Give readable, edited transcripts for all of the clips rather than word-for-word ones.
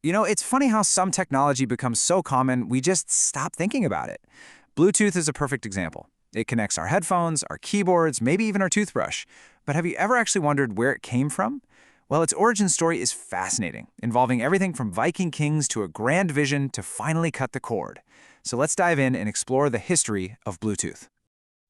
It's funny how some technology becomes so common, we just stop thinking about it. Bluetooth is a perfect example. It connects our headphones, our keyboards, maybe even our toothbrush. But have you ever actually wondered where it came from? Well, its origin story is fascinating, involving everything from Viking kings to a grand vision to finally cut the cord. So let's dive in and explore the history of Bluetooth.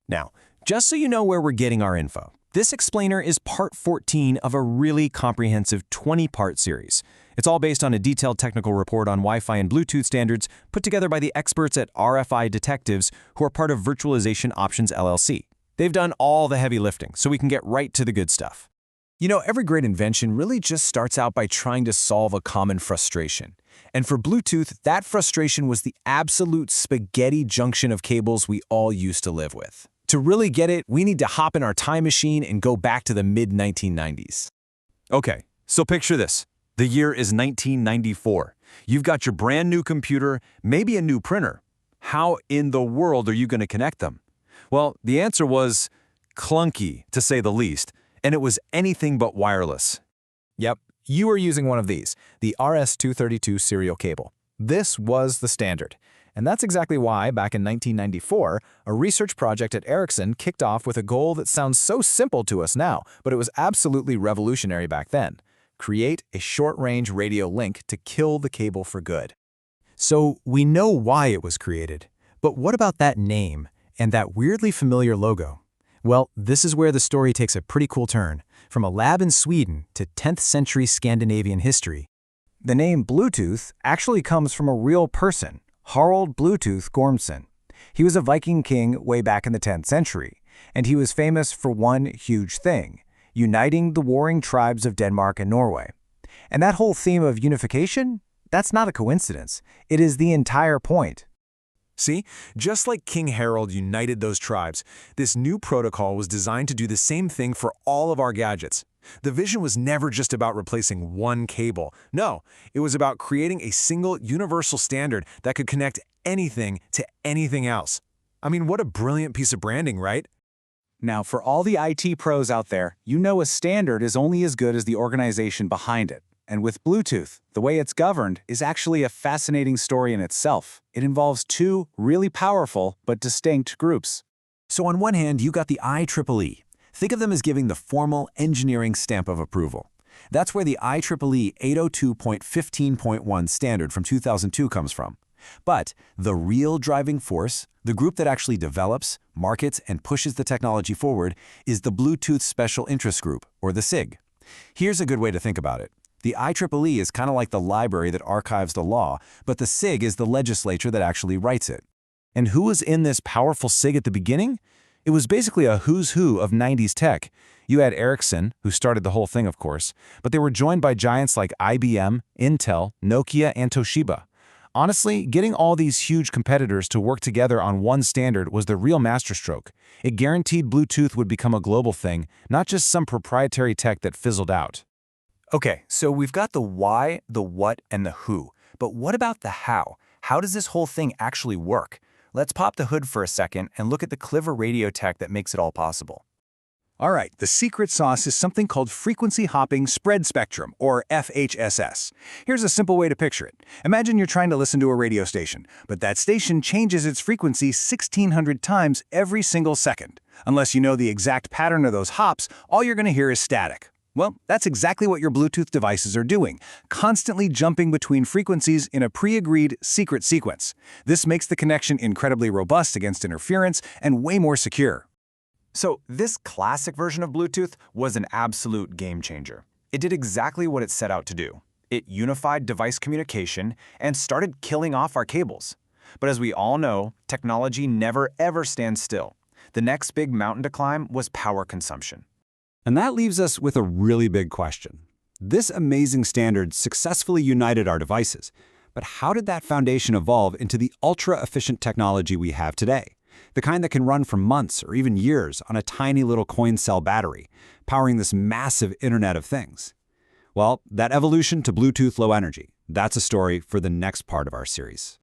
Now, just so you know where we're getting our info, this explainer is part 14 of a really comprehensive 20-part series. It's all based on a detailed technical report on Wi-Fi and Bluetooth standards put together by the experts at RFI Detectives, who are part of Virtualization Options LLC. They've done all the heavy lifting, so we can get right to the good stuff. Every great invention really just starts out by trying to solve a common frustration. And for Bluetooth, that frustration was the absolute spaghetti junction of cables we all used to live with. To really get it, we need to hop in our time machine and go back to the mid-1990s. Okay, so picture this. The year is 1994. You've got your brand new computer, maybe a new printer. How in the world are you going to connect them? Well, the answer was clunky, to say the least, and it was anything but wireless. Yep, you were using one of these, the RS-232 serial cable. This was the standard. And that's exactly why, back in 1994, a research project at Ericsson kicked off with a goal that sounds so simple to us now, but it was absolutely revolutionary back then. Create a short-range radio link to kill the cable for good. So we know why it was created, but what about that name and that weirdly familiar logo? Well, this is where the story takes a pretty cool turn, from a lab in Sweden to 10th century Scandinavian history. The name Bluetooth actually comes from a real person, Harald Bluetooth Gormson. He was a Viking king way back in the 10th century, and he was famous for one huge thing: uniting the warring tribes of Denmark and Norway. And that whole theme of unification, that's not a coincidence. It is the entire point. See, just like King Harold united those tribes, this new protocol was designed to do the same thing for all of our gadgets. The vision was never just about replacing one cable. No, it was about creating a single universal standard that could connect anything to anything else. I mean, what a brilliant piece of branding, right? Now, for all the IT pros out there, a standard is only as good as the organization behind it. And with Bluetooth, the way it's governed is actually a fascinating story in itself. It involves two really powerful but distinct groups. So on one hand, you got the IEEE. Think of them as giving the formal engineering stamp of approval. That's where the IEEE 802.15.1 standard from 2002 comes from. But the real driving force, the group that actually develops, markets, and pushes the technology forward, is the Bluetooth Special Interest Group, or the SIG. Here's a good way to think about it. The IEEE is kind of like the library that archives the law, but the SIG is the legislature that actually writes it. And who was in this powerful SIG at the beginning? It was basically a who's who of 90s tech. You had Ericsson, who started the whole thing, of course, but they were joined by giants like IBM, Intel, Nokia, and Toshiba. Honestly, getting all these huge competitors to work together on one standard was the real masterstroke. It guaranteed Bluetooth would become a global thing, not just some proprietary tech that fizzled out. Okay, so we've got the why, the what, and the who. But what about the how? How does this whole thing actually work? Let's pop the hood for a second and look at the clever radio tech that makes it all possible. All right, the secret sauce is something called frequency hopping spread spectrum, or FHSS. Here's a simple way to picture it. Imagine you're trying to listen to a radio station, but that station changes its frequency 1,600 times every single second. Unless you know the exact pattern of those hops, all you're going to hear is static. Well, that's exactly what your Bluetooth devices are doing, constantly jumping between frequencies in a pre-agreed secret sequence. This makes the connection incredibly robust against interference and way more secure. So this classic version of Bluetooth was an absolute game changer. It did exactly what it set out to do. It unified device communication and started killing off our cables. But as we all know, technology never ever stands still. The next big mountain to climb was power consumption. And that leaves us with a really big question. This amazing standard successfully united our devices, but how did that foundation evolve into the ultra-efficient technology we have today? The kind that can run for months or even years on a tiny little coin cell battery, powering this massive Internet of Things. Well, that evolution to Bluetooth Low Energy, that's a story for the next part of our series.